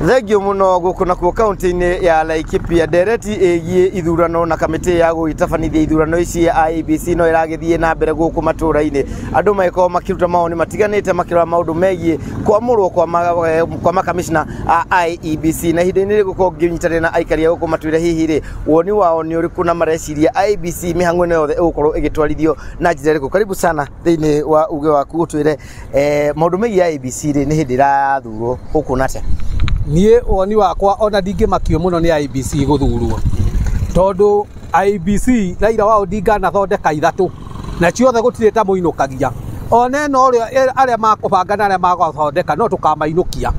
Thegio muno gukuna ku county-ini ya Laikipia dereti egie ithurano na kamiti ya gũitabanithia ithurano ici ya IEBC no iragithie na mbere guku matura-ini andu maiko makiruta maoni matiganite makira maundu megie kwamurwo kwa makamishna a IEBC na hindini riguko nginyitanire na aikari a guku matwire hihi ri woni wao ni uriku na mareciria IEBC mihango ino yothe ugukorwo igitwarithio na njira iriku. Karibu sana thiini wa uge waku utwire maundu megie IEBC ri ni hindi irathurwo ukunate nie woni wakwa ona ndinge makio muno ni IEBC guthurwo tondu IEBC Raila wa Odinga na thondeka ithatu na ciothe gutire ta muinukagia ona no aria makubanga na aria magathondeka no tukamainukia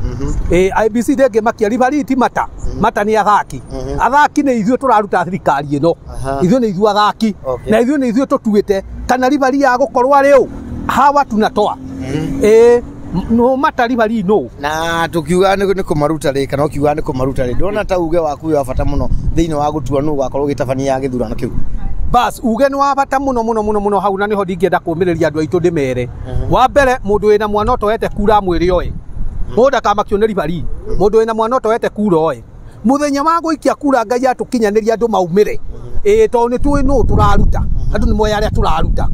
IEBC ndenge makia ribariti mata ni athaki athaki ni ithuĩ turaruta thirikari ino ithuĩ ni ithuĩ athaki na ithuĩ ni ithuĩ tutuite kana ribari ya gukorwo ari u hawa tunatoa no matari bari no na tukiuga ni kumaruta ri kana ukiuga ni kumaruta ri ndona ta uge waku wa bata muno thiini wa gutua nu gakorwo gitabania ya githurano kiu bas uge ni wa bata muno hau na niho ndingienda kumiriria andu aitu ndimere wa mbere mundu wina mwana otoete kura mwiri oe mundu kamakio ni ribari mundu wina mwana otoete kura oe muthenya wa guikia kura Ngai atukinyaniria andu maumire to ni tu no turaruta andu ni moya aria turaruta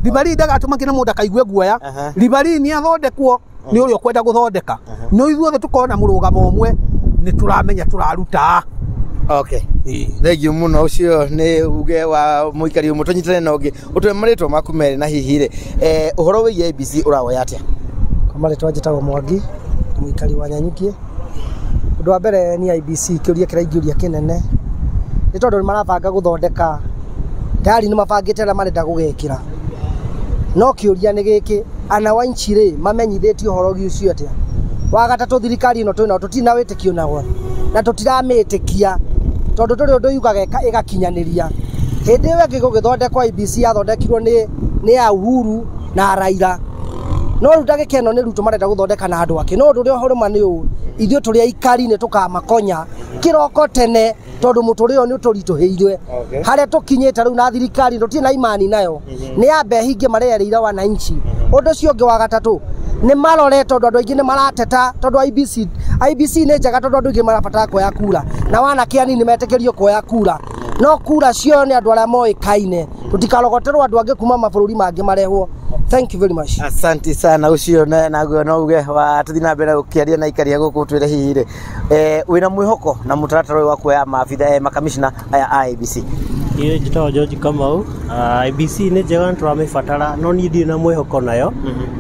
ribari ndagatumagire mundu akaigue guoya ribari ni athondekwo ni urio kwenda guthondeka no ithuothe tukona murugamo umwe ni turamenya turaruta. Okay. Thegio muno ucio ni uge wa muikari umutonyitane na ungi utwe maritwa maku mere na hihi ri uhoro wi IEBC urawoya atia kamaritwa njitagwo Mwangi muikari wa Nyanyukie undu wa mbere ni IEBC kiuria kiraingĩuria kinene ni tondu marabanga guthondeka tayari ni mabangite na marenda gugekira no kiuria ni giki ana wa nchi ri mamenyithĩtio uhoro ucio atia wa gatatu thirikari ino twina tutina witikio nago na tutiramitikia tondu turi undu yugaga igakinyaniria hindi iyo ingi gugithondekwa IEBC yathondekirwo ni ya Uhuru na Raila no rutage keno ni ruto marenda guthondeka na andu ake no undu uri huruma ni u ithuĩ turi aikari ni tukamakonya kiroko tene tondu muturi uyu ni uturituhiirwe haria tukinyite riu na thirikari tutie na imani nayo ni ambe hinge marereira wananchi undu cio ngi wa gatatu ni marore tondu andu aingi ni marateta tondu IEBC ni njega tondu andu aingi marabatara kuoya kura na wanake anini metekerio kuoya kura no kura cio ni andu aria moikaine tutikalogoterwo andu angi kuma mabururi mangi marehwo. Thank you very much. Asante sana ucio na no uge wa tuthina mbere ukiaria na ikaria guku twire hihi ri wina mwihoko na mutaratara wa kuoya maabitha makamishna aya IEBC Iyo njitagwo George Kamau. IEBC ni njega turamibatara no ni ndi na mwihoko nayo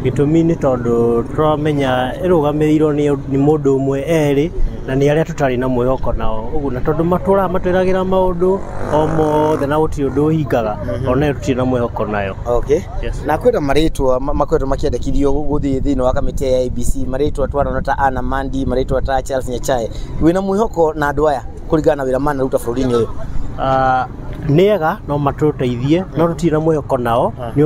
gitumi ni tondu turamenya irugamirirwo ni mundu umwe eri na ni aria tutari na mwihoko nao ugu na tondu matura matwiragira maundu o mothe na guti undu hingaga ona tuti na mwihoko nayo. Okay. Yes. Na kwenda maritwa makwetwo makiendekithio guthii thiini wa kamiti ya IEBC maritwa twarana ta Anna Mandi maritwa ta Charles Nyachae wina mwihoko na andu aya kuringana na wira mana ruta bururi-ini uyu nega no matuteithie no tutira mwihoko nao ni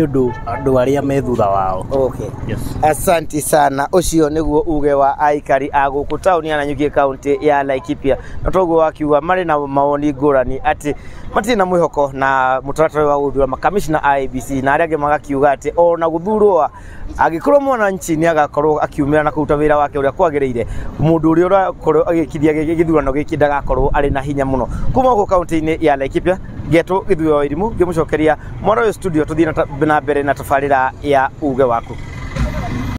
undu andu aria me thutha wao. Okay. Yes. Asante sana ucio niguo uge wa aikari a guku tauni ya Nanyukie county ya Laikipia na toguo wakiuga mari na maoni ngurani ati matiri na mwihoko na mutaratara wa guthura makamishna IEBC na aria angi magakiuga ati ona guthurwa agikorwo mwananchi ni agakorwo akiumira na kuruta wira wake uria kwagiriire mundu uria urakorwo agikithia githurano giki ndagakorwo ari na hinya muno kuma guku county-ini ya Laikipia geto githuo irimu ngimucokeria mwana wa studio tuthina na mbere na tafarira ya uge waku.